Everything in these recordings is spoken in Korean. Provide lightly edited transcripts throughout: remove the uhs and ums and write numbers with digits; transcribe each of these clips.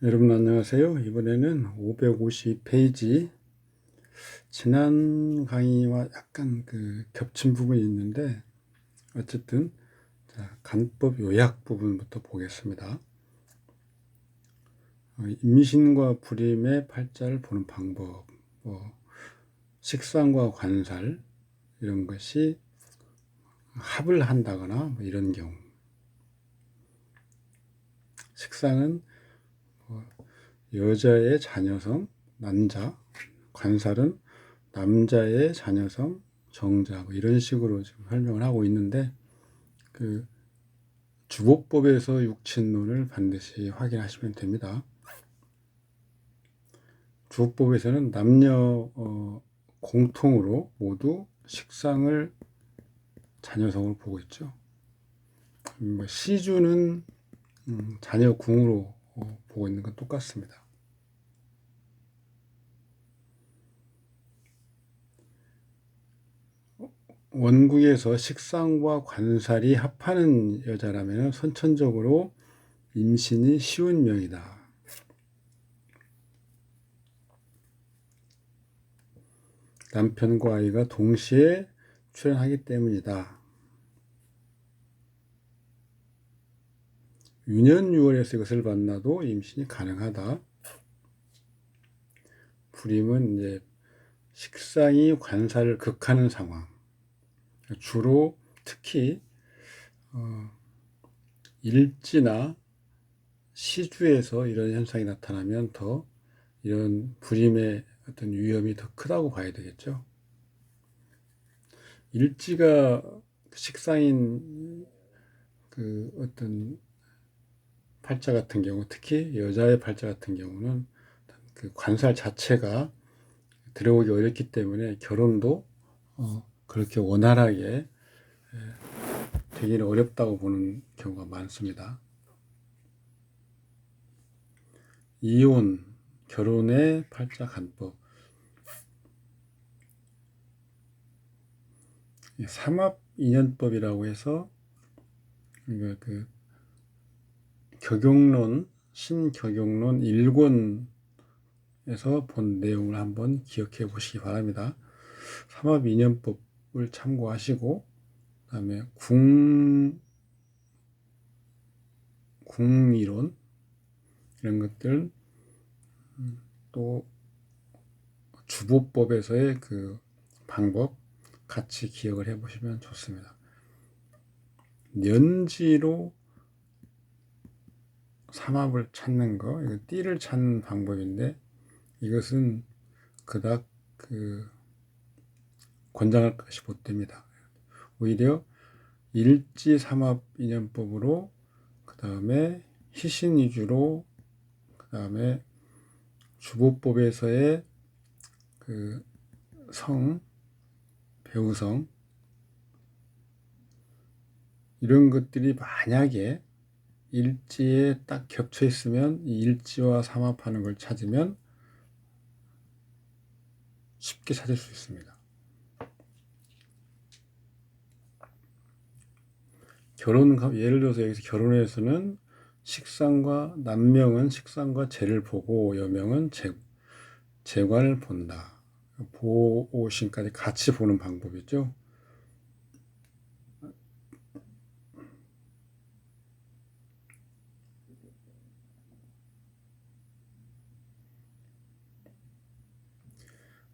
여러분 안녕하세요. 이번에는 550페이지 지난 강의와 약간 겹친 부분이 있는데 어쨌든 간법 요약 부분부터 보겠습니다. 임신과 불임의 팔자를 보는 방법, 식상과 관살 이런 것이 합을 한다거나 이런 경우, 식상은 여자의 자녀성, 남자, 관살은 남자의 자녀성, 정자 이런 식으로 지금 설명을 하고 있는데 주보법에서 육친론을 반드시 확인하시면 됩니다. 주보법에서는 남녀 공통으로 모두 식상을 자녀성으로 보고 있죠. 시주는 자녀궁으로 보고 있는 건 똑같습니다. 원국에서 식상과 관살이 합하는 여자라면 선천적으로 임신이 쉬운 명이다. 남편과 아이가 동시에 출현하기 때문이다. 유년유월에서 이것을 만나도 임신이 가능하다. 불임은 이제 식상이 관살을 극하는 상황. 주로 특히 일지나 시주에서 이런 현상이 나타나면 더 이런 불임의 어떤 위험이 더 크다고 봐야 되겠죠. 일지가 식상인 어떤 팔자 같은 경우, 특히 여자의 팔자 같은 경우는 관살 자체가 들어오기 어렵기 때문에 결혼도 그렇게 원활하게 되기는 어렵다고 보는 경우가 많습니다. 이혼, 결혼의 팔자 간법. 삼합인연법이라고 해서 격용론, 신격용론 1권에서 본 내용을 한번 기억해 보시기 바랍니다. 삼합인연법을 참고하시고 그다음에 궁이론 이런 것들 또 주보법에서의 방법 같이 기억을 해 보시면 좋습니다. 년지로 삼합을 찾는 거, 이거 띠를 찾는 방법인데 이것은 그닥 권장할 것이 못 됩니다. 오히려 일지삼합인연법으로 그 다음에 희신 위주로 그 다음에 주보법에서의 성, 배우성 이런 것들이 만약에 일지에 딱 겹쳐 있으면 이 일지와 삼합하는 걸 찾으면 쉽게 찾을 수 있습니다. 예를 들어서 여기서 결혼에서는 식상과 남명은 식상과 재를 보고 여명은 재관을 본다. 보오신까지 같이 보는 방법이죠.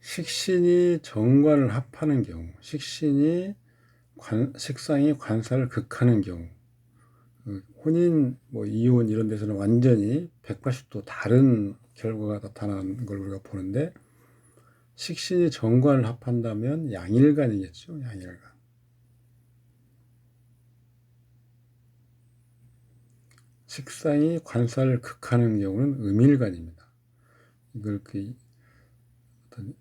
식신이 정관을 합하는 경우, 식상이 관살을 극하는 경우, 혼인, 이혼 이런 데서는 완전히 180도 다른 결과가 나타나는 걸 우리가 보는데 식신이 정관을 합한다면 양일간이겠죠. 양일간. 식상이 관살을 극하는 경우는 음일간입니다. 이걸 어떤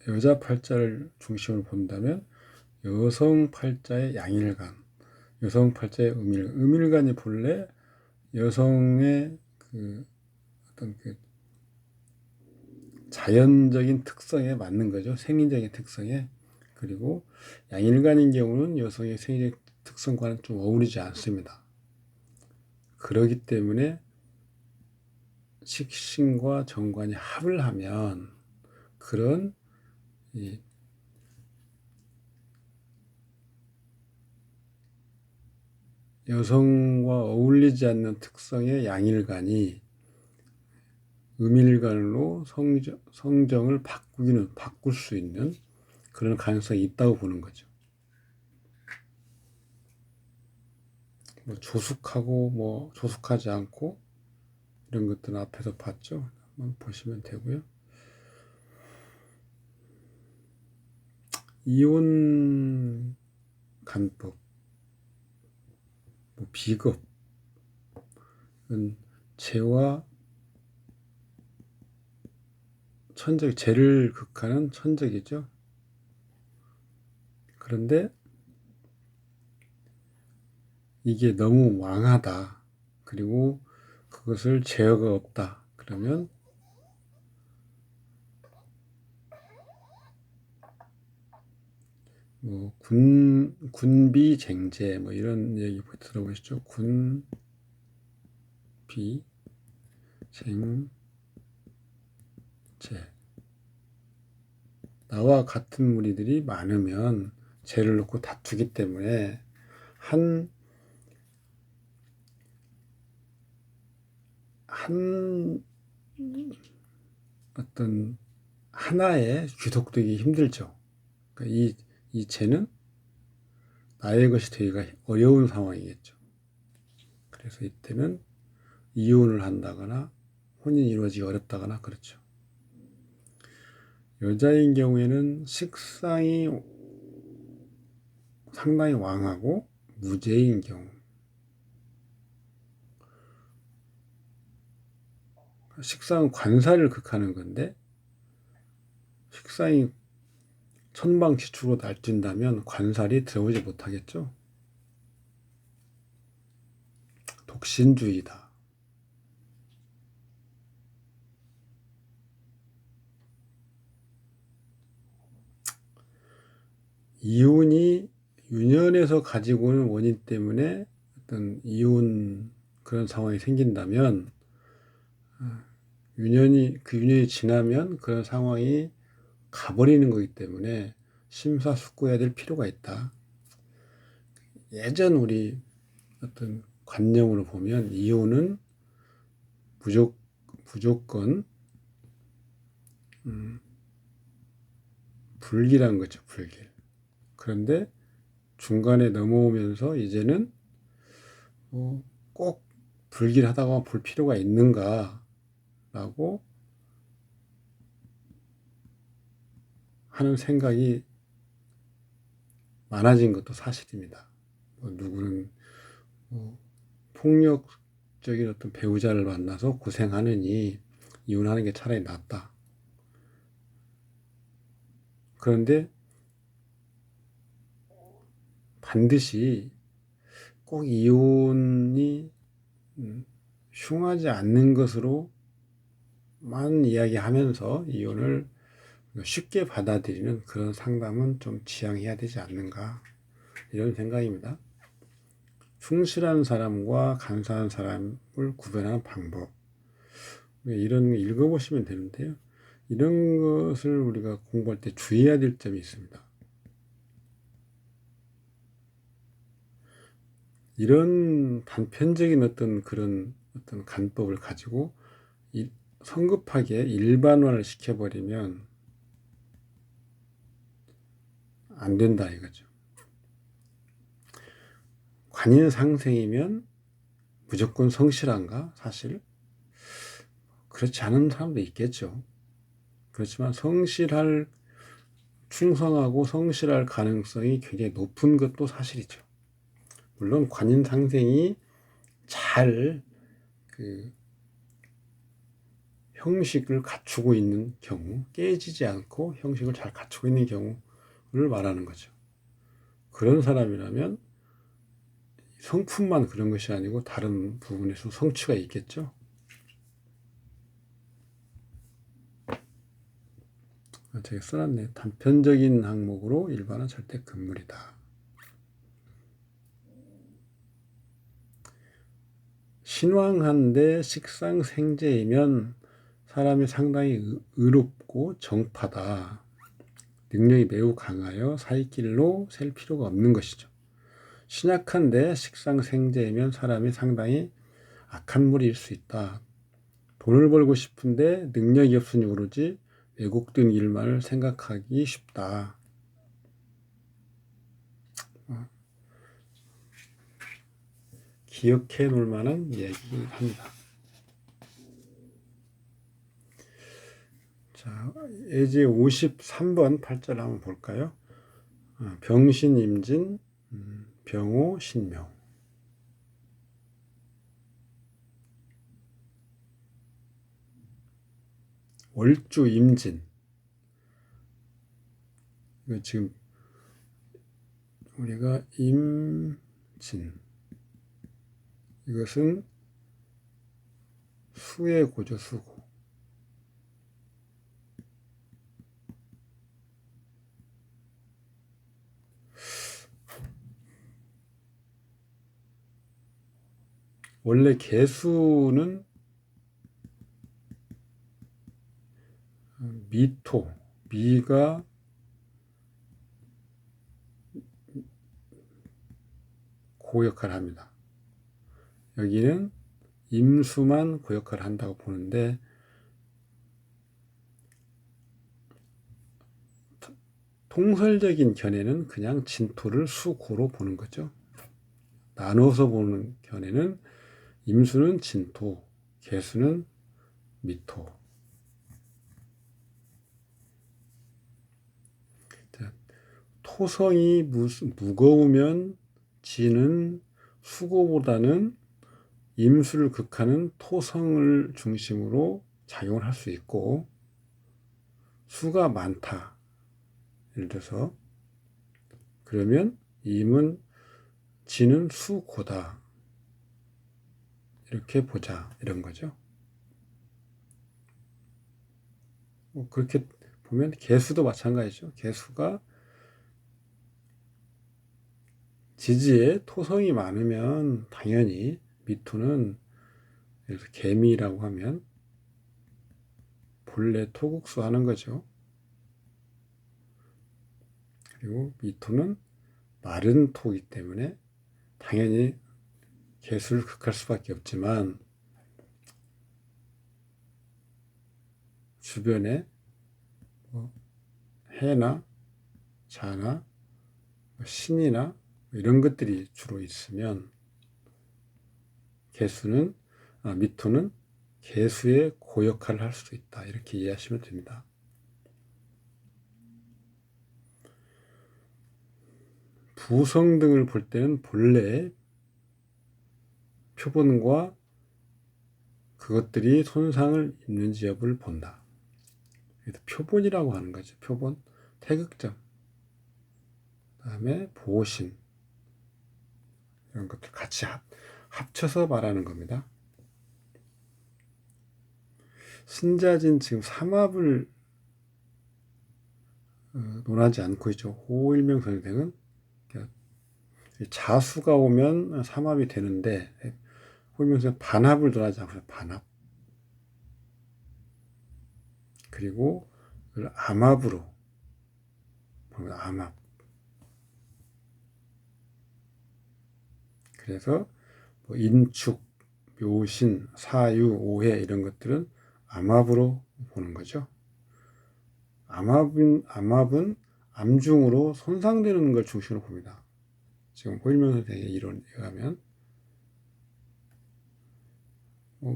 여자 팔자를 중심으로 본다면 여성 팔자의 양일간, 여성 팔자의 음일간이 본래 여성의 어떤 자연적인 특성에 맞는 거죠. 생리적인 특성에. 그리고 양일간인 경우는 여성의 생리적 특성과는 좀 어울리지 않습니다. 그러기 때문에 식신과 정관이 합을 하면 그런 이 여성과 어울리지 않는 특성의 양일간이 음일간으로 성정을 바꿀 수 있는 그런 가능성이 있다고 보는 거죠. 뭐 조숙하고 뭐 조숙하지 않고 이런 것들은 앞에서 봤죠. 한번 보시면 되고요. 이혼 간법, 뭐 비겁은 재와 천적, 재를 극하는 천적이죠. 그런데 이게 너무 왕하다. 그리고 그것을 제어가 없다. 그러면 뭐 군비쟁제 뭐 이런 얘기 들어보시죠. 군비쟁제 나와 같은 무리들이 많으면 죄를 놓고 다투기 때문에 한 어떤 하나에 귀속되기 힘들죠. 그러니까 이 죄는 나의 것이 되기가 어려운 상황이겠죠. 그래서 이때는 이혼을 한다거나 혼인이 이루어지기 어렵다거나 그렇죠. 여자인 경우에는 식상이 상당히 왕하고 무죄인 경우, 식상은 관사를 극하는 건데 식상이 천방지축으로 날뛴다면 관살이 들어오지 못하겠죠. 독신주의다. 이혼이 유년에서 가지고 오는 원인 때문에 어떤 이혼 그런 상황이 생긴다면 그 유년이 지나면 그런 상황이 가버리는 거기 때문에 심사숙고해야 될 필요가 있다. 예전 우리 어떤 관념으로 보면 이혼은 무조건 불길한 거죠. 불길. 그런데 중간에 넘어오면서 이제는 꼭 불길하다고 볼 필요가 있는가 라고 하는 생각이 많아진 것도 사실입니다. 누구는 폭력적인 어떤 배우자를 만나서 고생하느니 이혼하는 게 차라리 낫다. 그런데 반드시 꼭 이혼이 흉하지 않는 것으로만 이야기하면서 이혼을 쉽게 받아들이는 그런 상담은 좀 지양해야 되지 않는가 이런 생각입니다. 충실한 사람과 간사한 사람을 구별하는 방법 이런 거 읽어보시면 되는데요. 이런 것을 우리가 공부할 때 주의해야 될 점이 있습니다. 이런 단편적인 어떤 그런 어떤 간법을 가지고 성급하게 일반화를 시켜버리면 안 된다 이거죠. 관인상생이면 무조건 성실한가? 사실 그렇지 않은 사람도 있겠죠. 그렇지만 충성하고 성실할 가능성이 굉장히 높은 것도 사실이죠. 물론 관인상생이 잘 형식을 갖추고 있는 경우, 깨지지 않고 형식을 잘 갖추고 있는 경우를 말하는 거죠. 그런 사람이라면 성품만 그런 것이 아니고 다른 부분에서 성취가 있겠죠. 제가 써놨네. 단편적인 항목으로 일반은 절대 금물이다. 신왕한데 식상생재이면 사람이 상당히 의롭고 정파다. 능력이 매우 강하여 사이길로 셀 필요가 없는 것이죠. 신약한데 식상생재이면 사람이 상당히 악한 무리일 수 있다. 돈을 벌고 싶은데 능력이 없으니 오로지 왜곡된 일만을 생각하기 쉽다. 기억해 놓을 만한 이야기합니다. 자, 예제 53번 8절 한번 볼까요? 병신임진, 병호, 신명. 월주 임진. 이거 지금 우리가 임진. 이것은 수의 고죠, 수고. 원래 개수는 미토, 미가 고역할을 합니다. 여기는 임수만 고역할을 한다고 보는데 통설적인 견해는 그냥 진토를 수고로 보는 거죠. 나눠서 보는 견해는 임수는 진토, 개수는 미토. 토성이 무거우면 지는 수고보다는 임수를 극하는 토성을 중심으로 작용을 할 수 있고, 수가 많다. 예를 들어서 그러면 임은 지는 수고다. 이렇게 보자. 이런 거죠. 그렇게 보면 개수도 마찬가지죠. 개수가 지지에 토성이 많으면 당연히 미토는 예를 들어서 개미라고 하면 본래 토국수 하는 거죠. 그리고 미토는 마른 토이기 때문에 당연히 개수를 극할 수밖에 없지만 주변에 해나 자나 신이나 이런 것들이 주로 있으면 미토는 개수의 고역할을 할 수도 있다. 이렇게 이해하시면 됩니다. 부성 등을 볼 때는 본래 표본과 그것들이 손상을 입는지 여부를 본다. 그래서 표본이라고 하는 거죠. 표본, 태극점, 그다음에 보신 이런 것들 같이 합쳐서 말하는 겁니다. 신자진 지금 삼합을 논하지 않고 있죠. 호일명 선생은 자수가 오면 삼합이 되는데 호일명 선생 반합을 논하지 않고 반합. 그리고 그걸 암합으로 보면 암합. 그래서 인축, 묘신, 사유, 오해 이런 것들은 암합으로 보는 거죠. 암합은 암중으로 손상되는 걸 중심으로 봅니다. 지금 호일명 선생의 이론에 의하면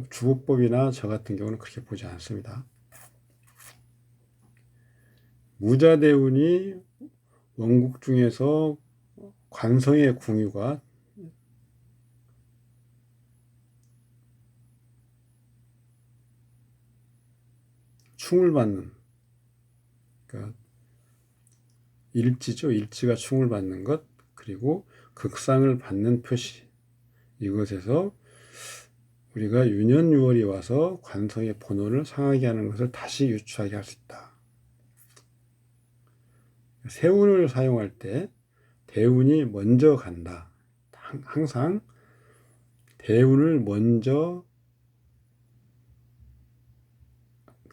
주호법이나 저 같은 경우는 그렇게 보지 않습니다. 무자대운이 원국 중에서 관성의 궁유가 충을 받는, 그러니까 일지죠. 일지가 충을 받는 것, 그리고 극상을 받는 표시. 이것에서 우리가 유년유월이 와서 관성의 본원을 상하게 하는 것을 다시 유추하게 할 수 있다. 세운을 사용할 때 대운이 먼저 간다. 항상 대운을 먼저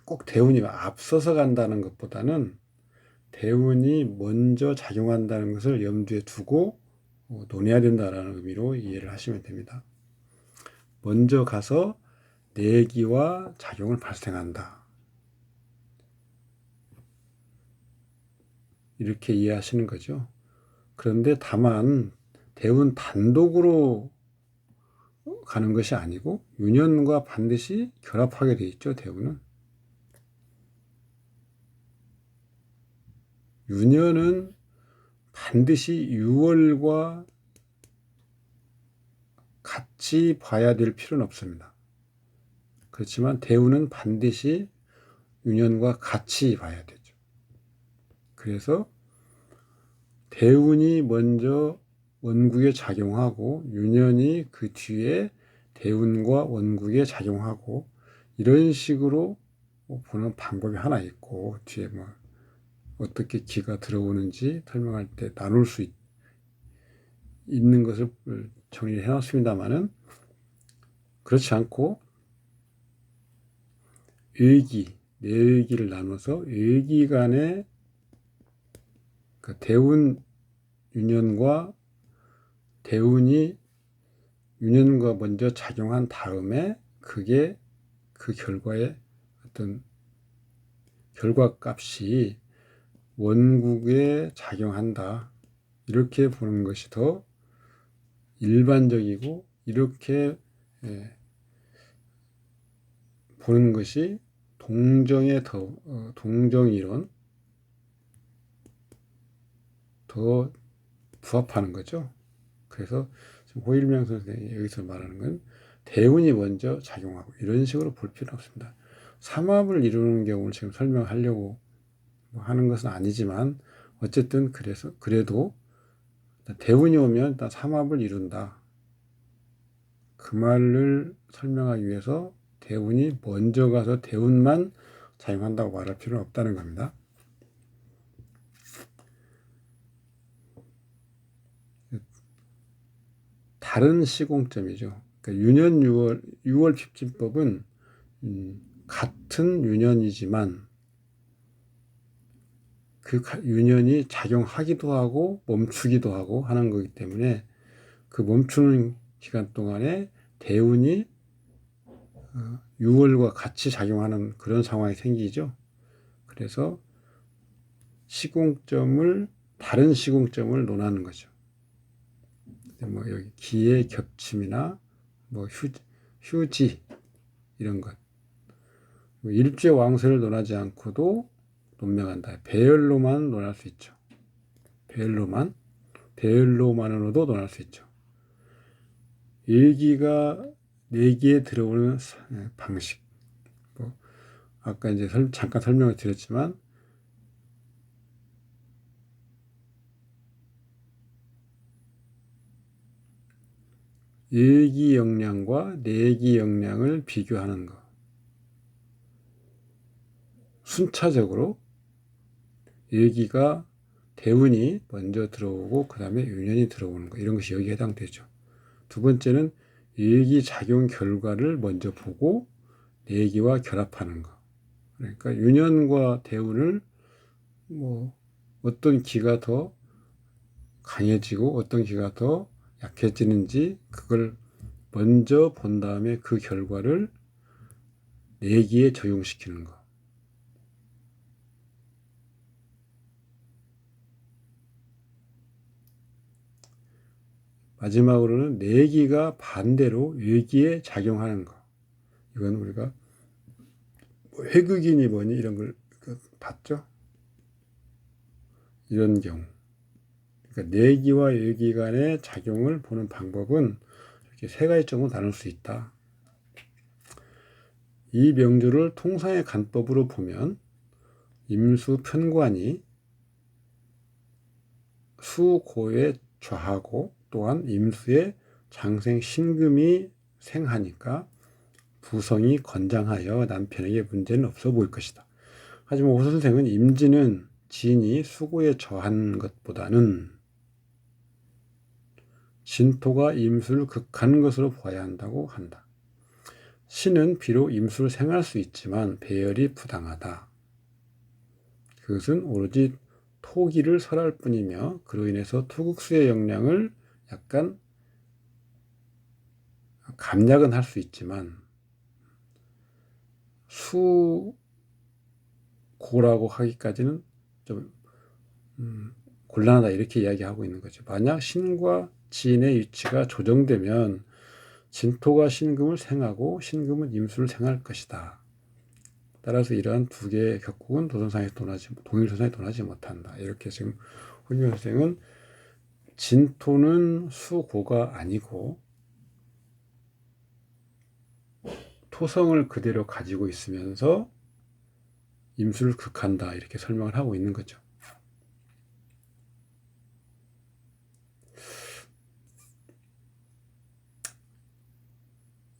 꼭 대운이 앞서서 간다는 것보다는 대운이 먼저 작용한다는 것을 염두에 두고 논해야 된다는 의미로 이해를 하시면 됩니다. 먼저 가서 내기와 작용을 발생한다. 이렇게 이해하시는 거죠. 그런데 다만 대운 단독으로 가는 것이 아니고 유년과 반드시 결합하게 돼 있죠. 대운은. 유년은 반드시 유월과 같이 봐야 될 필요는 없습니다. 그렇지만 대운은 반드시 유년과 같이 봐야 되죠. 그래서 대운이 먼저 원국에 작용하고 유년이 그 뒤에 대운과 원국에 작용하고 이런 식으로 보는 방법이 하나 있고 뒤에 어떻게 기가 들어오는지 설명할 때 나눌 수 있는 것을 정리해 놨습니다만은 그렇지 않고 내의기를 나눠서 의기 간의 그 대운 유년과 대운이 유년과 먼저 작용한 다음에 그게 그 결과의 어떤 결과값이 원국에 작용한다. 이렇게 보는 것이 더 일반적이고 이렇게 보는 것이 동정이론 더 부합하는 거죠. 그래서 지금 호일명 선생이 여기서 말하는 건 대운이 먼저 작용하고 이런 식으로 볼 필요는 없습니다. 삼합을 이루는 경우를 지금 설명하려고 하는 것은 아니지만 어쨌든 그래도 대운이 오면 일단 삼합을 이룬다. 그 말을 설명하기 위해서 대운이 먼저 가서 대운만 작용한다고 말할 필요는 없다는 겁니다. 다른 시공점이죠. 그러니까 유년 6월 핍진법은 같은 유년이지만 그 유년이 작용하기도 하고 멈추기도 하고 하는 거기 때문에 그 멈추는 기간 동안에 대운이 6월과 같이 작용하는 그런 상황이 생기죠. 그래서 다른 시공점을 논하는 거죠. 여기 기의 겹침이나 휴지 이런 것. 일죄왕세를 논하지 않고도 논명한다. 배열로만 논할 수 있죠. 배열로만으로도 논할 수 있죠. 일기가 내기에 들어오는 방식. 아까 이제 잠깐 설명을 드렸지만 일기 역량과 내기 역량을 비교하는 것. 순차적으로 일기가 대운이 먼저 들어오고 그 다음에 유년이 들어오는 것. 이런 것이 여기에 해당되죠. 두 번째는 일기 작용 결과를 먼저 보고 내기와 결합하는 것. 그러니까 유년과 대운을 어떤 기가 더 강해지고 어떤 기가 더 약해지는지 그걸 먼저 본 다음에 그 결과를 내기에 적용시키는 것. 마지막으로는 내기가 반대로 일기에 작용하는 것. 이건 우리가 회극이니 뭐니 이런 걸 봤죠? 이런 경우. 그러니까 내기와 일기 간의 작용을 보는 방법은 이렇게 세 가지 점으로 나눌 수 있다. 이 명주를 통상의 간법으로 보면 임수 편관이 수고에 좌하고 또한 임수의 장생 신금이 생하니까 부성이 건장하여 남편에게 문제는 없어 보일 것이다. 하지만 오 선생은 임진은 진이 수고에 저한 것보다는 진토가 임수를 극한 것으로 보아야 한다고 한다. 신은 비록 임수를 생할 수 있지만 배열이 부당하다. 그것은 오로지 토기를 설할 뿐이며 그로 인해서 토국수의 역량을 약간 감약은 할 수 있지만 수고라고 하기까지는 좀 곤란하다 이렇게 이야기하고 있는 거죠. 만약 신과 진의 위치가 조정되면 진토가 신금을 생하고 신금은 임수를 생할 것이다. 따라서 이러한 두 개의 격국은 동일선상에 도나지 못한다. 이렇게 지금 훈명 선생은 진토는 수고가 아니고 토성을 그대로 가지고 있으면서 임수를 극한다. 이렇게 설명을 하고 있는 거죠.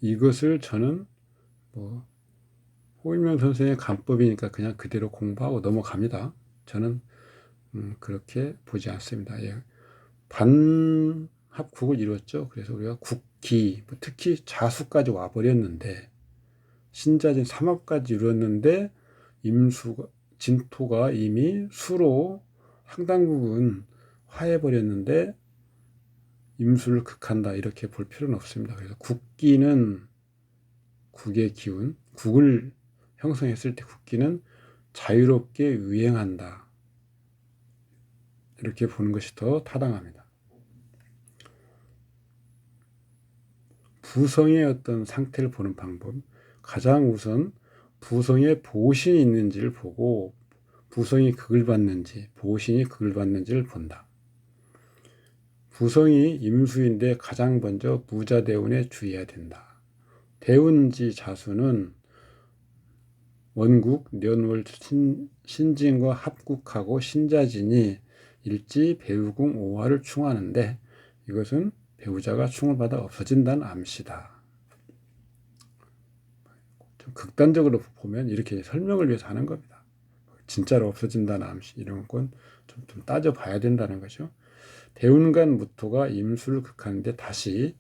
이것을 저는 호일명 선생의 간법이니까 그냥 그대로 공부하고 넘어갑니다. 저는 그렇게 보지 않습니다. 예. 반합국을 이뤘죠. 그래서 우리가 국기, 특히 자수까지 와버렸는데 신자진 삼합까지 이뤘는데 진토가 이미 수로 상당 부분 화해버렸는데 임수를 극한다 이렇게 볼 필요는 없습니다. 그래서 국기는 국의 기운, 국을 형성했을 때 국기는 자유롭게 유행한다. 이렇게 보는 것이 더 타당합니다. 부성의 어떤 상태를 보는 방법, 가장 우선 부성에 보신이 있는지를 보고 부성이 극을 받는지, 보신이 극을 받는지를 본다. 부성이 임수인데 가장 먼저 무자대운에 주의해야 된다. 대운지 자수는 원국, 년월, 신진과 합국하고 신자진이 일지 배우궁 오화를 충하는데 이것은 배우자가 충을 받아 없어진다는 암시다. 좀 극단적으로 보면 이렇게 설명을 위해서 하는 겁니다. 진짜로 없어진다는 암시 이런 건 좀 따져봐야 된다는 거죠. 대운간 무토가 임수를 극하는데 다시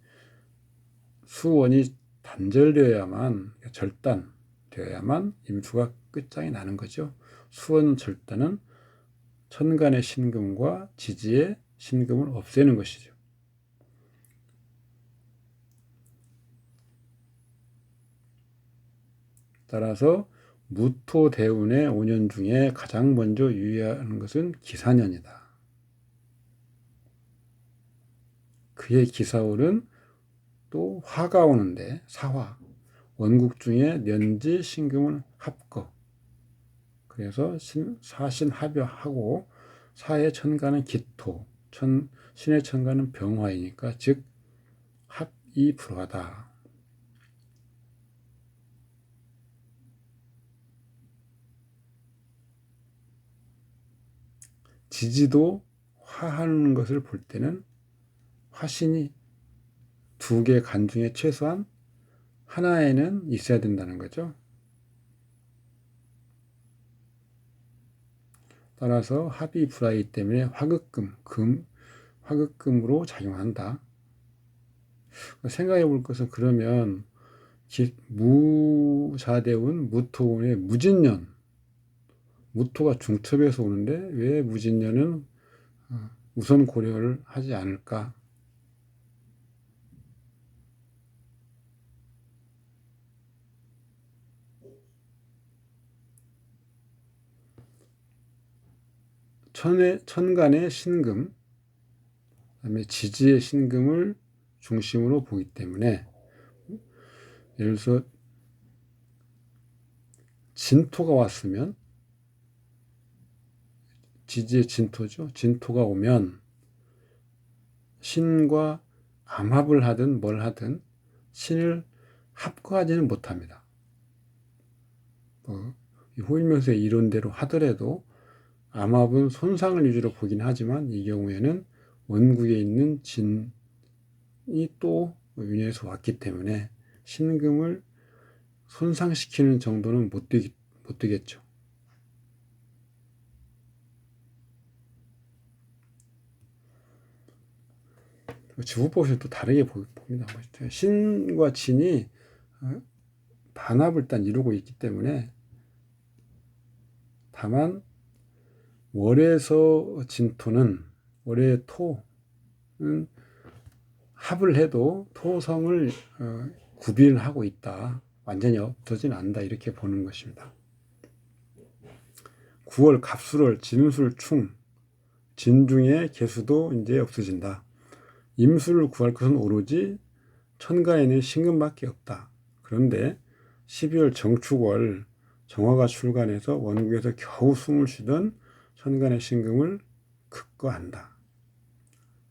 수원이 단절되어야만 절단되어야만 임수가 끝장이 나는 거죠. 수원 절단은 천간의 신금과 지지의 신금을 없애는 것이죠. 따라서 무토대운의 5년 중에 가장 먼저 유의하는 것은 기사년이다. 그의 기사월은 또 화가 오는데 사화, 원국 중에 년지 신금을 합거. 그래서 사신합여하고 사의 천간은 기토, 신의 천간은 병화이니까 즉 합이 불화다. 지지도 화하는 것을 볼 때는 화신이 두 개 간 중에 최소한 하나에는 있어야 된다는 거죠. 따라서 합이 불화이기 때문에 화극금으로 작용한다. 생각해 볼 것은 그러면 무자대운, 무토운의 무진년, 무토가 중첩에서 오는데 왜 무진년은 우선 고려를 하지 않을까? 천간의 신금, 그다음에 지지의 신금을 중심으로 보기 때문에 예를 들어서 진토가 왔으면 지지의 진토죠. 진토가 오면 신과 암합을 하든 뭘 하든 신을 합거하지는 못합니다. 호일명수의 이론대로 하더라도 암합은 손상을 위주로 보긴 하지만 이 경우에는 원국에 있는 진이 또 윤회에서 왔기 때문에 신금을 손상시키는 정도는 못 되겠죠. 주부법에서 또 다르게 봅니다. 신과 진이 반합을 일단 이루고 있기 때문에, 다만 월에서 진토는, 월의 토는 합을 해도 토성을 구비하고 있다. 완전히 없어지는 않는다. 이렇게 보는 것입니다. 9월 갑술월 진술 충, 진중의 개수도 이제 없어진다. 임수를 구할 것은 오로지 천간에는 신금밖에 없다. 그런데 12월 정축월 정화가 출간해서 원국에서 겨우 숨을 쉬던 천간의 신금을 극거한다.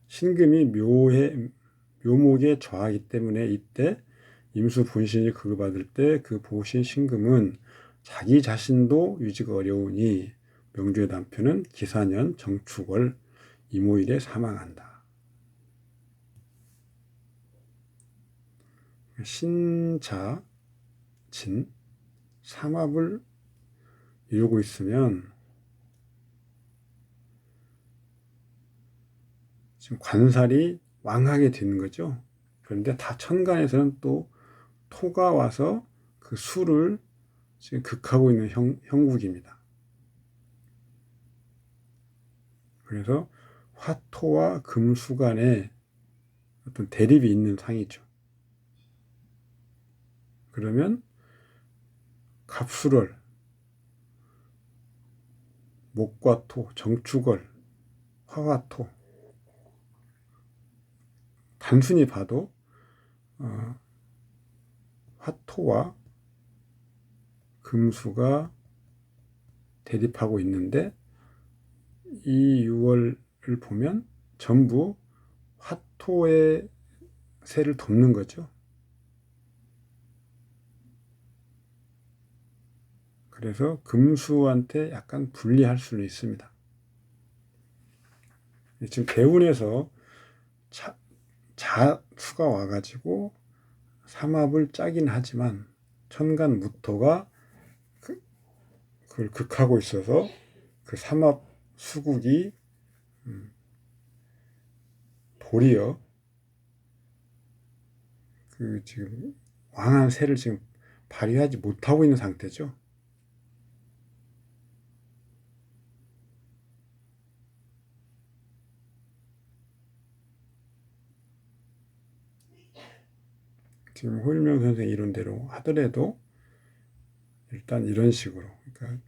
신금이 묘목에 좌하기 때문에 이때 임수 분신이 극을 때 그 보신 신금은 자기 자신도 유지가 어려우니 명주의 남편은 기사년 정축월 이모일에 사망한다. 신자, 진, 삼합을 이루고 있으면 지금 관살이 왕하게 되는 거죠. 그런데 다 천간에서는 또 토가 와서 그 수를 지금 극하고 있는 형국입니다. 그래서 화토와 금수 간에 어떤 대립이 있는 상이죠. 그러면 갑술월, 목과 토, 정축월, 화와 토, 단순히 봐도 화토와 금수가 대립하고 있는데, 이 6월을 보면 전부 화토의 세를 돕는 거죠. 그래서 금수한테 약간 불리할 수는 있습니다. 지금 대운에서 자수가 와가지고 삼합을 짜긴 하지만 천간 무토가 그걸 극하고 있어서 그 삼합 수국이 도리어 그 지금 왕한 세를 지금 발휘하지 못하고 있는 상태죠. 지금 호일명 선생 이론대로 하더라도 일단 이런 식으로, 그러니까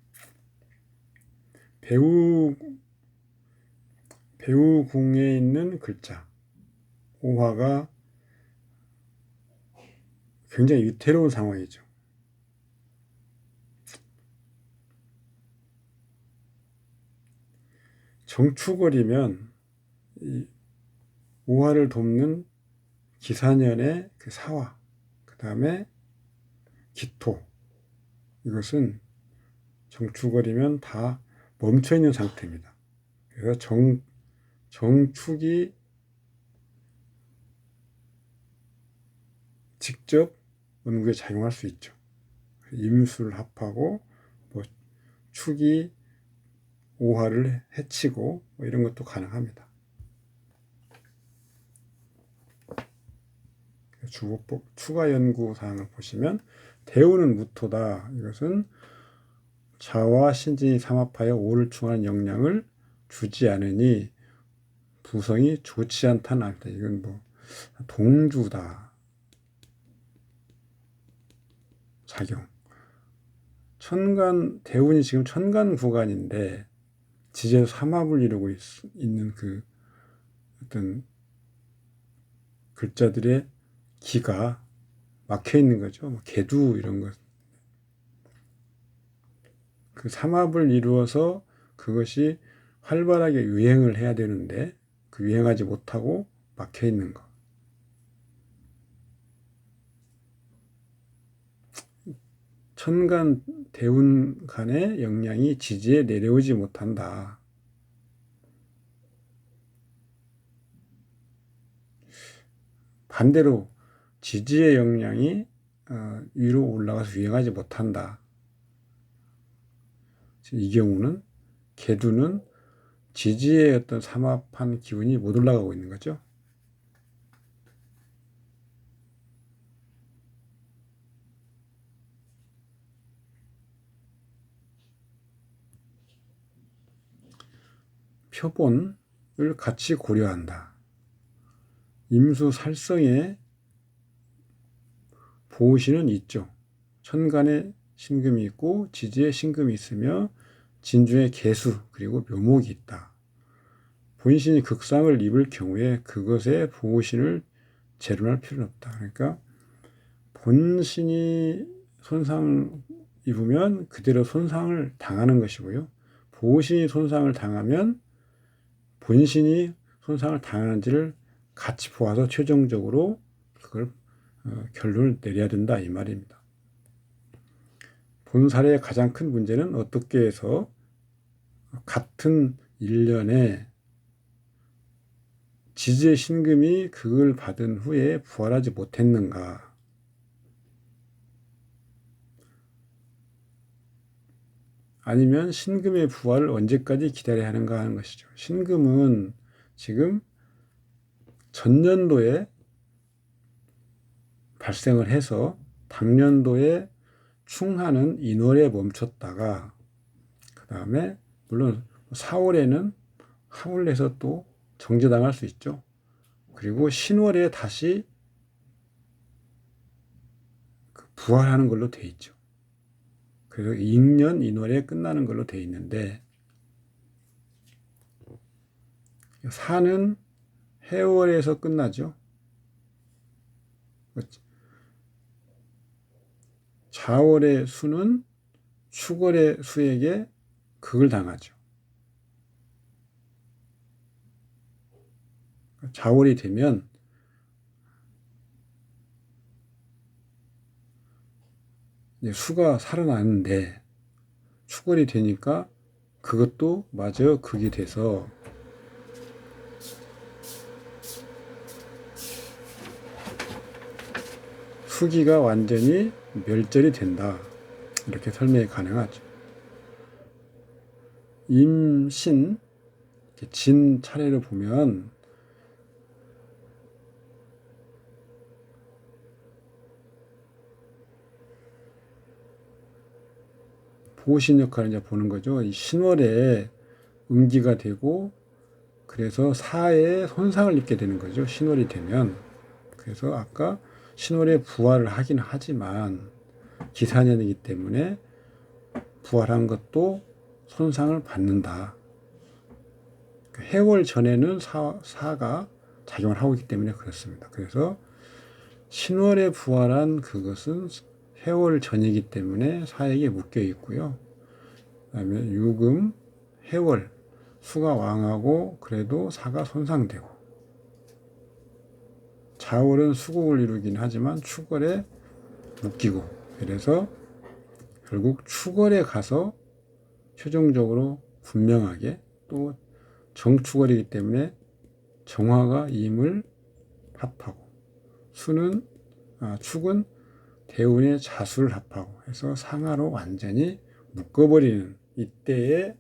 배우궁에 있는 글자 오화가 굉장히 위태로운 상황이죠. 정축월이면 이 오화를 돕는 기사년의 그 사화, 그 다음에 기토, 이것은 정축월이면 다 멈춰 있는 상태입니다. 그래서 정축이 직접 원국에 작용할 수 있죠. 임수를 합하고 뭐 축이 오화를 해치고 뭐 이런 것도 가능합니다. 주보법 추가 연구 사항을 보시면 대운은 무토다. 이것은 자와 신진이 삼합하여 오를 충하는 영향을 주지 않으니 부성이 좋지 않다는 말이다. 이건 뭐 동주다. 작용. 천간 대운이 지금 천간 구간인데 지지에서 삼합을 이루고 있는 그 어떤 글자들의 기가 막혀 있는 거죠. 뭐 개두 이런 것. 그 삼합을 이루어서 그것이 활발하게 유행을 해야 되는데 그 유행하지 못하고 막혀 있는 것. 천간 대운 간의 영향이 지지에 내려오지 못한다. 반대로 지지의 영향이 위로 올라가서 유행하지 못한다. 이 경우는 개두는 지지의 어떤 삼합한 기운이 못 올라가고 있는 거죠. 표본을 같이 고려한다. 임수 살성에 보신은 있죠. 천간에 신금이 있고 지지에 신금이 있으며 진주에 개수 그리고 묘목이 있다. 본신이 극상을 입을 경우에 그것에 보신을 재론할 필요는 없다. 그러니까 본신이 손상 입으면 그대로 손상을 당하는 것이고요. 보신이 손상을 당하면 본신이 손상을 당하는지를 같이 보아서 최종적으로 그걸 결론을 내려야 된다 이 말입니다. 본살의 가장 큰 문제는 어떻게 해서 같은 1년에 지지의 신금이 극을 받은 후에 부활하지 못했는가. 아니면 신금의 부활을 언제까지 기다려야 하는가 하는 것이죠. 신금은 지금 전년도에 발생을 해서 당년도에 충하는 인월에 멈췄다가 그 다음에 물론 4월에는 합을 내서 또 정제당할 수 있죠. 그리고 신월에 다시 부활하는 걸로 돼 있죠. 그래서 인년 인월에 끝나는 걸로 돼 있는데 사는 해월에서 끝나죠. 자월의 수는 축월의 수에게 극을 당하죠. 자월이 되면 이제 수가 살아나는데 축월이 되니까 그것도 마저 극이 돼서 수기가 완전히 멸절이 된다. 이렇게 설명이 가능하죠. 임신, 진 차례를 보면 보신 역할을 이제 보는 거죠. 이 신월에 음기가 되고 그래서 사에 손상을 입게 되는 거죠. 신월이 되면. 그래서 아까 신월에 부활을 하긴 하지만 기사년이기 때문에 부활한 것도 손상을 받는다. 해월 전에는 사가 작용을 하고 있기 때문에 그렇습니다. 그래서 신월에 부활한 그것은 해월 전이기 때문에 사에게 묶여 있고요. 그다음에 유금, 해월, 수가 왕하고 그래도 사가 손상되고 자월은 수국을 이루긴 하지만 축월에 묶이고 그래서 결국 축월에 가서 최종적으로 분명하게 또 정축월이기 때문에 정화가 임을 합하고 축은 대운의 자수를 합하고 해서 상하로 완전히 묶어버리는 이때의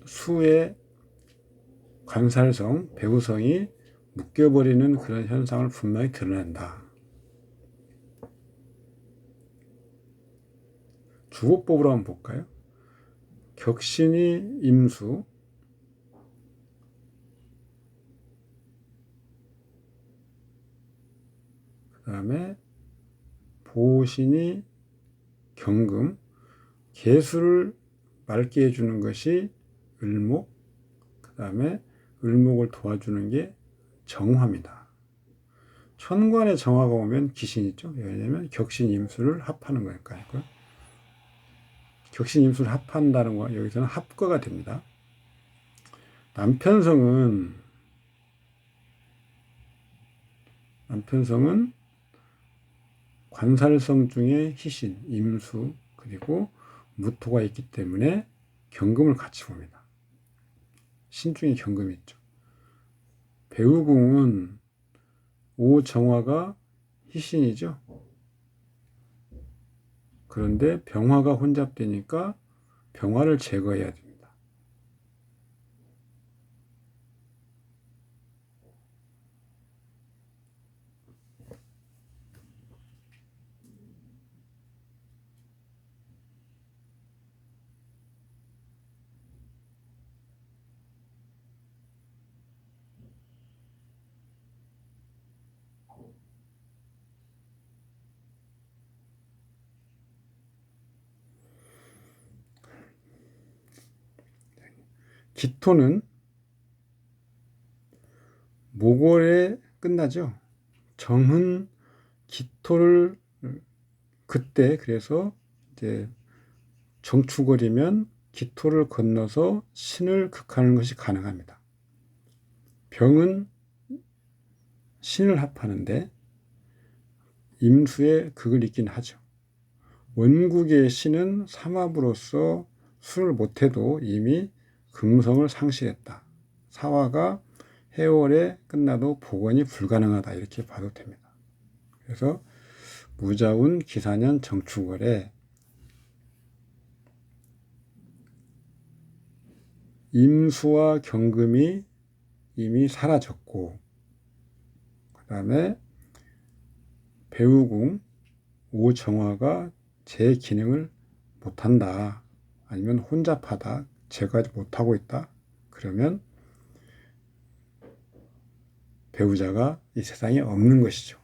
수의 관살성, 배우성이 묶여버리는 그런 현상을 분명히 드러낸다. 주호법으로 한번 볼까요? 격신이 임수, 그 다음에 보신이 경금, 개수를 맑게 해주는 것이 을목, 그 다음에 을목을 도와주는 게 정화입니다. 천간에 정화가 오면 기신이 있죠. 왜냐하면 격신 임수를 합하는 거니까요. 격신 임수를 합한다는 거 여기서는 합거가 됩니다. 남편성은 관살성 중에 희신, 임수 그리고 무토가 있기 때문에 경금을 같이 봅니다. 신중에 경금이 있죠. 배우궁은 오정화가 희신이죠. 그런데 병화가 혼잡되니까 병화를 제거해야 됩니다. 기토는 모골에 끝나죠. 정은 기토를 그때 그래서 이제 정축월이면 기토를 건너서 신을 극하는 것이 가능합니다. 병은 신을 합하는데 임수의 극을 있긴 하죠. 원국의 신은 삼합으로서 술을 못해도 이미 금성을 상실했다. 사화가 해월에 끝나도 복원이 불가능하다. 이렇게 봐도 됩니다. 그래서 무자운 기사년 정축월에 임수와 경금이 이미 사라졌고, 그 다음에 배우궁 오정화가 제 기능을 못한다. 아니면 혼잡하다. 제거하지 못하고 있다. 그러면 배우자가 이 세상에 없는 것이죠.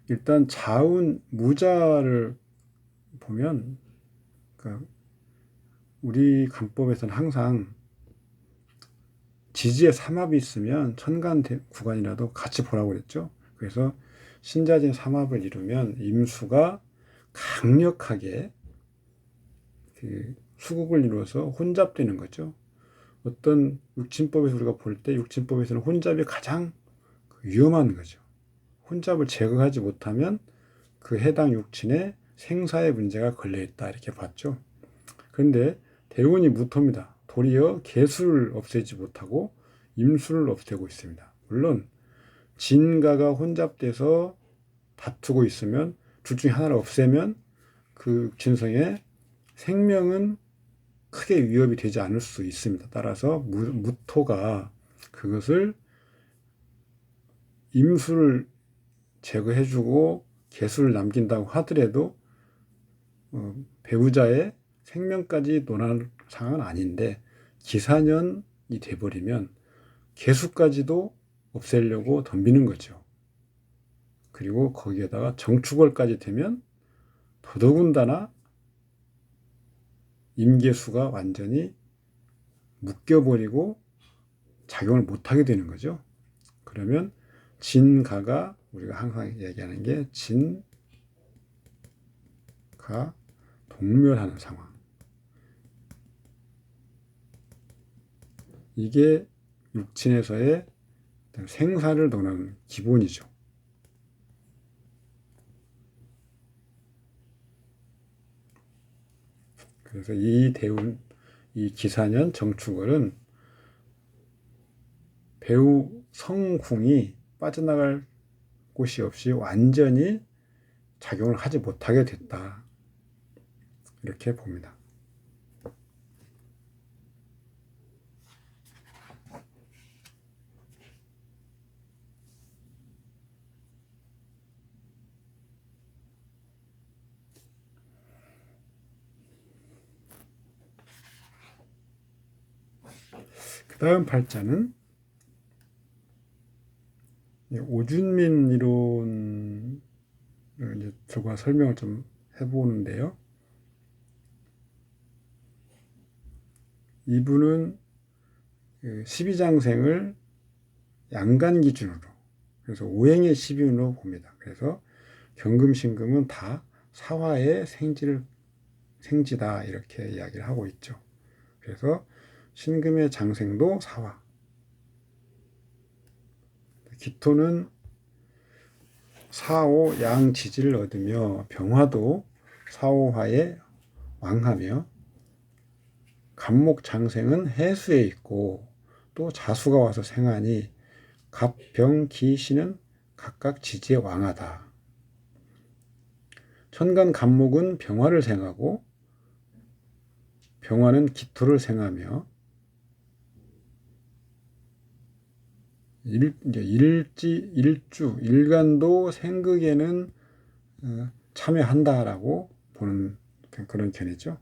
일단 자운 무자를 보면 그러니까 우리 간법에서는 항상 지지에 삼합이 있으면 천간 구간이라도 같이 보라고 그랬죠. 그래서 신자진 삼합을 이루면 임수가 강력하게 그 수국을 이루어서 혼잡되는 거죠. 어떤 육친법에서 우리가 볼 때 육친법에서는 혼잡이 가장 위험한 거죠. 혼잡을 제거하지 못하면 그 해당 육친에 생사의 문제가 걸려있다 이렇게 봤죠. 그런데 대운이 무토입니다. 도리어 계수를 없애지 못하고 임수를 없애고 있습니다. 물론 진가가 혼잡돼서 다투고 있으면 둘 중에 하나를 없애면 그 육친성의 생명은 크게 위협이 되지 않을 수 있습니다. 따라서 무토가 그것을 임수를 제거해주고 개수를 남긴다고 하더라도 배우자의 생명까지 논할 상황은 아닌데 기사년이 돼버리면 개수까지도 없애려고 덤비는 거죠. 그리고 거기에다가 정축월까지 되면 더더군다나 임계수가 완전히 묶여버리고 작용을 못하게 되는 거죠. 그러면 진가가 우리가 항상 얘기하는 게 진가 동멸하는 상황. 이게 육친에서의 생사를 논하는 기본이죠. 그래서 이 대운, 이 기사년 정축월은 배우 성궁이 빠져나갈 곳이 없이 완전히 작용을 하지 못하게 됐다. 이렇게 봅니다. 그 다음 팔자는 오준민 이론을 이제 들고 설명을 좀 해보는데요. 이분은 12장생을 양간 기준으로, 그래서 오행의 12운으로 봅니다. 그래서 경금신금은 다 사화의 생지다 이렇게 이야기를 하고 있죠. 그래서 신금의 장생도 사화, 기토는 사오 양지지를 얻으며 병화도 사오화에 왕하며 갑목 장생은 해수에 있고 또 자수가 와서 생하니 갑, 병, 기, 신은 각각 지지에 왕하다. 천간 갑목은 병화를 생하고 병화는 기토를 생하며 일간도 생극에는 참여한다라고 보는 그런 견해죠.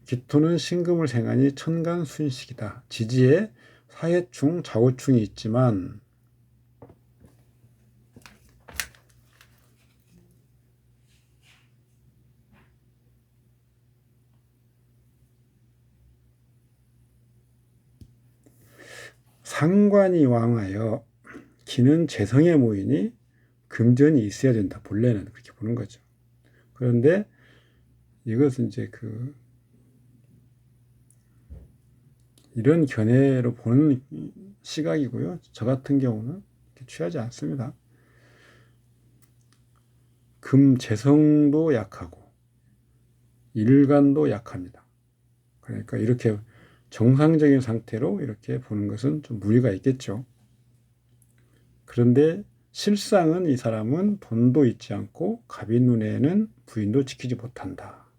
기토는 신금을 생하니 천간 순식이다. 지지에 사해충, 좌우충이 있지만 상관이 왕하여 기는 재성에 모이니 금전이 있어야 된다. 본래는 그렇게 보는 거죠. 그런데 이것은 이제 이런 견해로 보는 시각이고요. 저 같은 경우는 취하지 않습니다. 금 재성도 약하고 일간도 약합니다. 그러니까 이렇게 정상적인 상태로 이렇게 보는 것은 좀 무리가 있겠죠. 그런데 실상은 이 사람은 돈도 있지 않고 갑이 눈에는 부인도 지키지 못한다.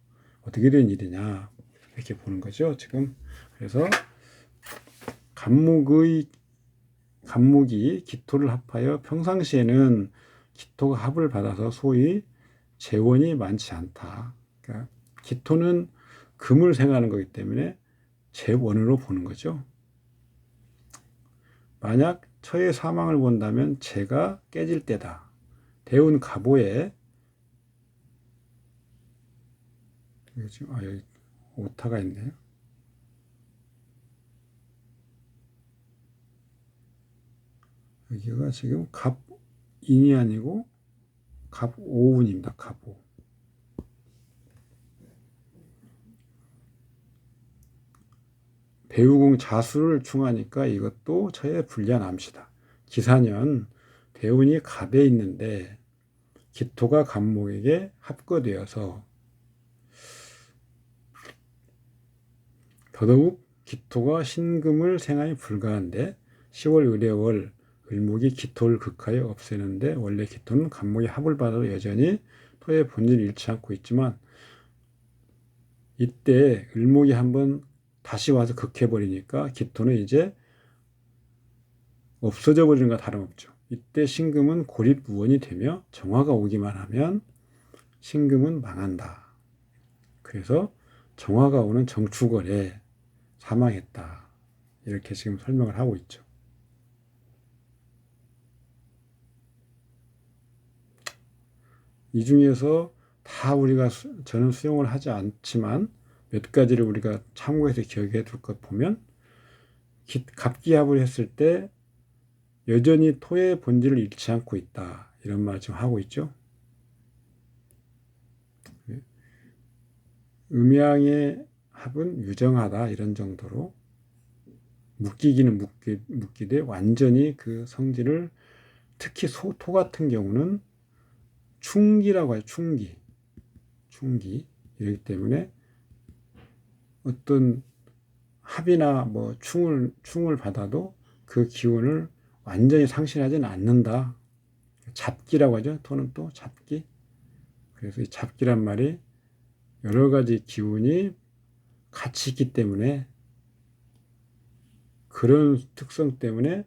어떻게 된 일이냐 이렇게 보는 거죠. 지금 그래서 갑목이 기토를 합하여 평상시에는 기토가 합을 받아서 소위 재원이 많지 않다. 그러니까 기토는 금을 생하는 거기 때문에 재원으로 보는 거죠. 만약 처의 사망을 본다면 재가 깨질 때다. 대운 갑오에 여기 오타가 있네요. 여기가 지금 갑인이 아니고 갑오운입니다. 갑오. 배우궁 자수를 충하니까 이것도 처에 불리한 암시다. 기사년 대운이 갑에 있는데 기토가 갑목에게 합거되어서 더더욱 기토가 신금을 생하기 불가한데 10월 의례월 을목이 기토를 극하여 없애는데 원래 기토는 갑목의 합을 받아도 여전히 토의 본질을 잃지 않고 있지만 이때 을목이 한번 다시 와서 극해버리니까 기토는 이제 없어져 버리는 것과 다름없죠. 이때 신금은 고립무원이 되며 정화가 오기만 하면 신금은 망한다. 그래서 정화가 오는 정축월에 사망했다. 이렇게 지금 설명을 하고 있죠. 이 중에서 다 저는 수용을 하지 않지만 몇 가지를 우리가 참고해서 기억해 둘 것 보면 갑기합을 했을 때 여전히 토의 본질을 잃지 않고 있다. 이런 말 지금 하고 있죠. 음양의 합은 유정하다. 이런 정도로 묶이기는 묶이되 완전히 그 성질을 특히 토 같은 경우는 충기라고 해요. 충기. 이렇기 때문에 어떤 합이나 뭐 충을 받아도 그 기운을 완전히 상실하지는 않는다. 잡기라고 하죠. 토는 또 잡기. 그래서 이 잡기란 말이 여러 가지 기운이 같이 있기 때문에 그런 특성 때문에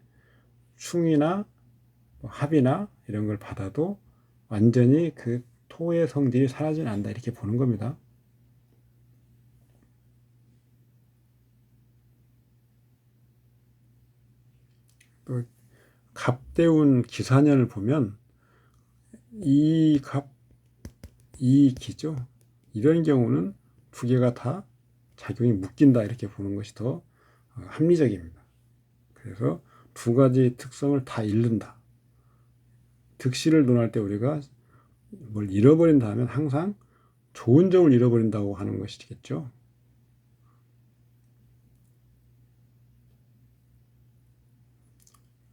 충이나 합이나 이런 걸 받아도 완전히 그 토의 성질이 사라지는 않는다. 이렇게 보는 겁니다. 또 갑대운 기사년을 보면 이 기죠. 이런 경우는 두 개가 다 작용이 묶인다. 이렇게 보는 것이 더 합리적입니다. 그래서 두 가지 특성을 다 잃는다. 득실을 논할 때 우리가 뭘 잃어버린다 하면 항상 좋은 점을 잃어버린다고 하는 것이겠죠.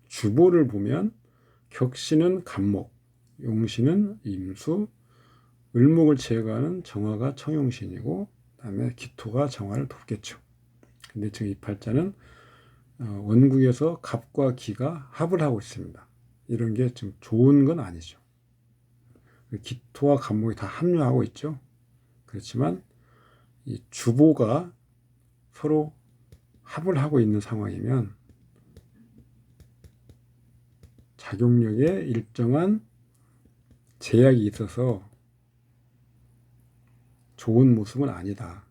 주보를 보면 격신은 갑목, 용신은 임수, 을목을 제거하는 정화가 청용신이고 그다음에 기토가 정화를 돕겠죠. 근데 지금 이 팔자는 원국에서 갑과 기가 합을 하고 있습니다. 이런 게 좀 좋은 건 아니죠. 기토와 갑목이 다 합류하고 있죠. 그렇지만 이 주보가 서로 합을 하고 있는 상황이면 작용력에 일정한 제약이 있어서 좋은 모습은 아니다.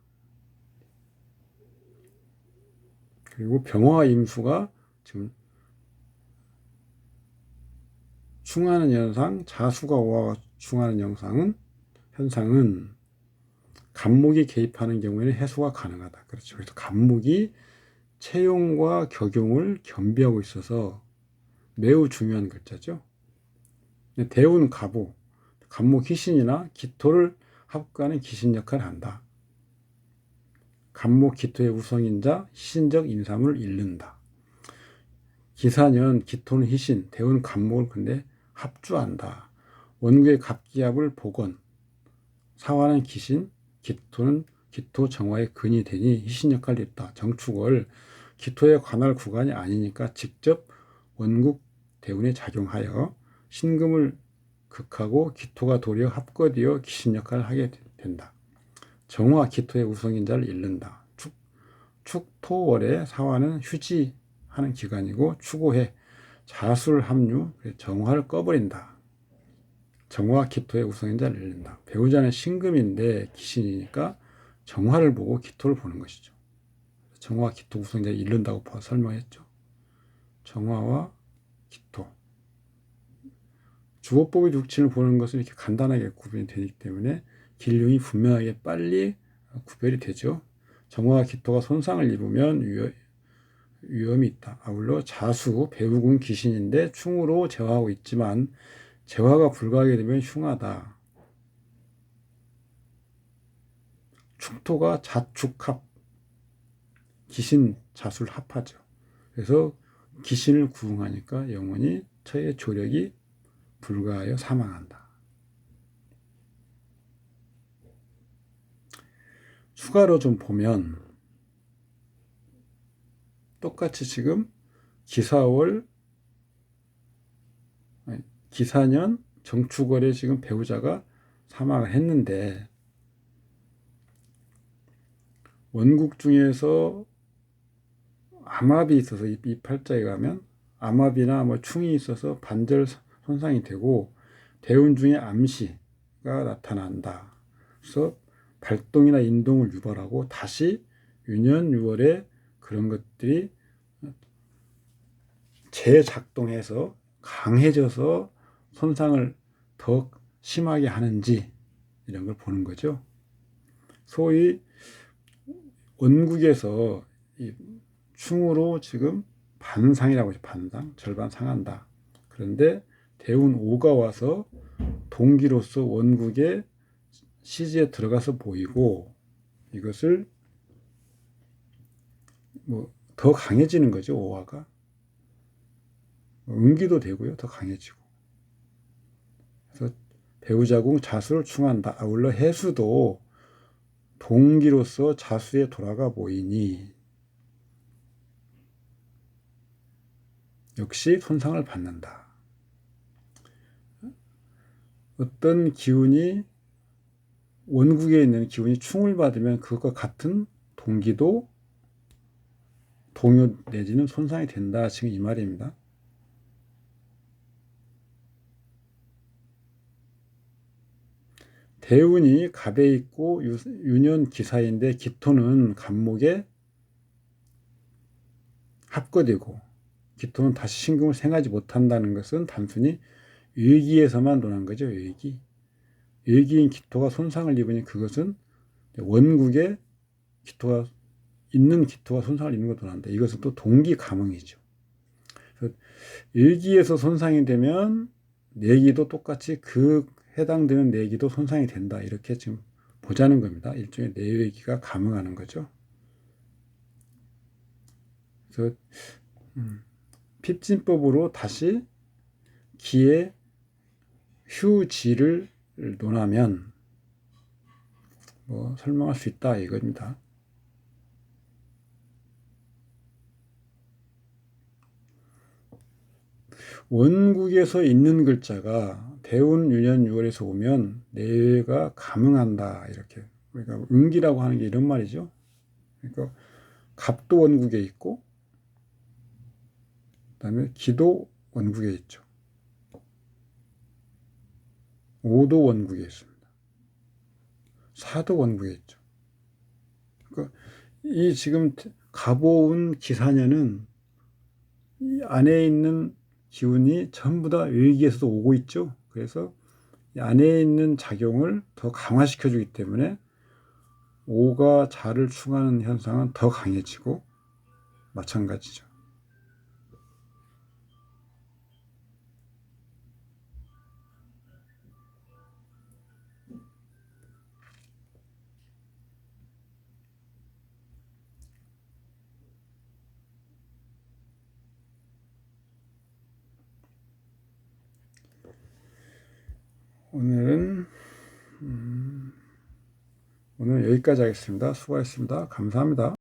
그리고 병화 임수가 지금 충하는 현상, 자수가 오화가 충하는 현상은 간목이 개입하는 경우에는 해소가 가능하다. 그렇죠. 그래서 간목이 채용과 격용을 겸비하고 있어서 매우 중요한 글자죠. 대운 가부, 간목 희신이나 기토를 합구하는 기신 역할을 한다. 간목 기토의 우성인자 희신적 인삼을 잃는다. 기사년 기토는 희신, 대운 간목을 근데 합주한다. 원구의 갑기합을 복원, 사화는 기신, 기토는 기토 정화의 근이 되니 희신 역할을 했다. 정축을 기토에 관할 구간이 아니니까 직접 원국 대운에 작용하여 신금을 극하고 기토가 도리어 합거되어 기신 역할을 하게 된다. 정화 기토의 우성인자를 잃는다. 축토월의 사화는 휴지하는 기간이고 추고해 자술 합류 정화를 꺼버린다. 정화 기토의 우성인자를 잃는다. 배우자는 신금인데 기신이니까 정화를 보고 기토를 보는 것이죠. 정화 기토 우성인자를 잃는다고 설명했죠. 정화와 기토. 주어법의 육친을 보는 것은 이렇게 간단하게 구분이 되기 때문에 길흉이 분명하게 빨리 구별이 되죠. 정화와 기토가 손상을 입으면 위험이 있다. 아울러 자수, 배우군 기신인데 충으로 재화하고 있지만 재화가 불가하게 되면 흉하다. 축토가 자축합, 기신, 자술 합하죠. 그래서 기신을 구응하니까 영혼이 처의 조력이 불가하여 사망한다. 추가로 좀 보면 똑같이 지금 기사년 정축월에 지금 배우자가 사망을 했는데 원국 중에서 암압이 있어서 이 팔자에 가면 암압이나 뭐 충이 있어서 반절 손상이 되고 대운 중에 암시가 나타난다. 그래서 발동이나 인동을 유발하고 다시 유년 6월에 그런 것들이 재작동해서 강해져서 손상을 더 심하게 하는지 이런 걸 보는 거죠. 소위 원국에서 이 충으로 지금 반상이라고 해서 반상, 절반 상한다. 그런데 대운 5가 와서 동기로서 원국의 시지에 들어가서 보이고 이것을 뭐 더 강해지는 거죠. 5화가. 음기도 되고요. 더 강해지고. 그래서 배우자궁 자수를 충한다. 아울러 해수도 동기로서 자수에 돌아가 보이니 역시 손상을 받는다. 어떤 기운이 원국에 있는 기운이 충을 받으면 그것과 같은 동기도 동요 내지는 손상이 된다. 지금 이 말입니다. 대운이 갑에 있고 유년 기사인데 기토는 간목에 합거되고 기토는 다시 신금을 생하지 못한다는 것은 단순히 외기에서만 논한 거죠. 외기인 기토가 손상을 입으니 그것은 원국에 기토가 손상을 입는 것도 논한다. 이것은 또 동기 감흥이죠. 외기에서 손상이 되면 내기도 똑같이 그 해당되는 내기도 손상이 된다. 이렇게 지금 보자는 겁니다. 일종의 내외기가 감흥하는 거죠. 그래서 핍진법으로 다시 기의 휴지를 논하면 뭐 설명할 수 있다 이겁니다. 원국에서 있는 글자가 대운 유년 6월에서 오면 내외가 감흥한다 이렇게. 그러니까 음기라고 하는 게 이런 말이죠. 그러니까 갑도 원국에 있고 그다음에 기도 원국에 있죠. 오도 원국에 있습니다. 사도 원국에 있죠. 그러니까 이 지금 가보운 기사년은 이 안에 있는 기운이 전부 다 여기에서도 오고 있죠. 그래서 이 안에 있는 작용을 더 강화시켜 주기 때문에 오가 자를 충하는 현상은 더 강해지고 마찬가지죠. 오늘은 오늘 여기까지 하겠습니다. 수고하셨습니다. 감사합니다.